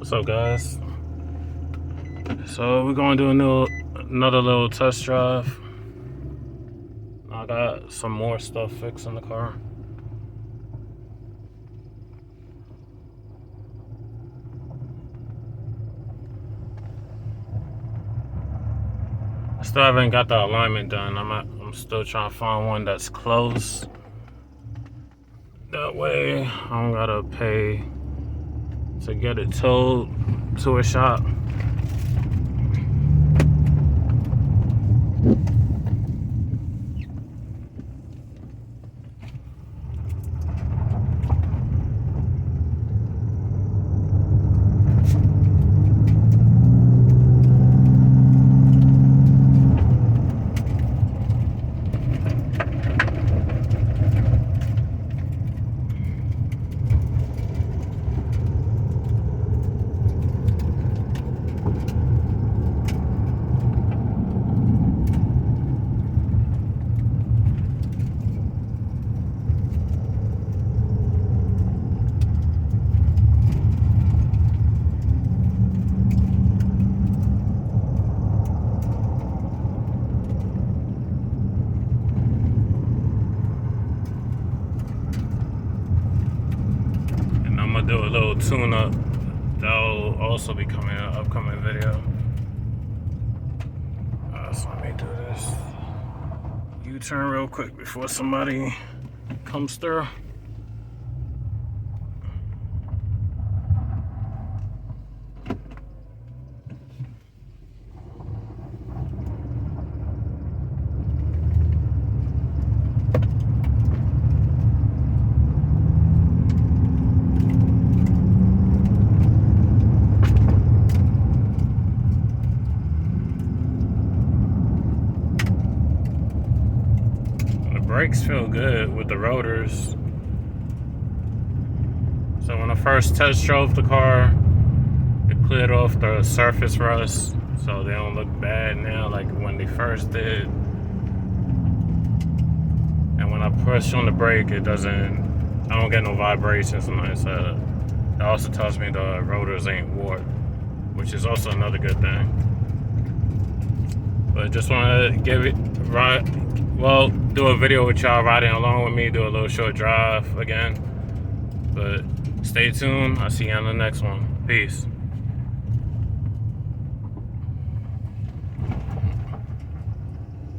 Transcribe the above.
What's up, guys? So we're gonna do another little test drive. I got some more stuff fixed in the car. I still haven't got the alignment done. I'm still trying to find one that's close. That way I don't gotta pay to get it towed to a shop. Do a little tune-up. That'll also be coming in an upcoming video. So let me do this U-turn real quick before somebody comes through. Brakes feel good with the rotors. So when I first test drove the car, it cleared off the surface rust, so they don't look bad now like when they first did. And when I push on the brake, I don't get no vibrations. That also tells me the rotors ain't warped, which is also another good thing. But just want to do a video with y'all riding along with me, do a little short drive again. But stay tuned. I'll see you on the next one. Peace.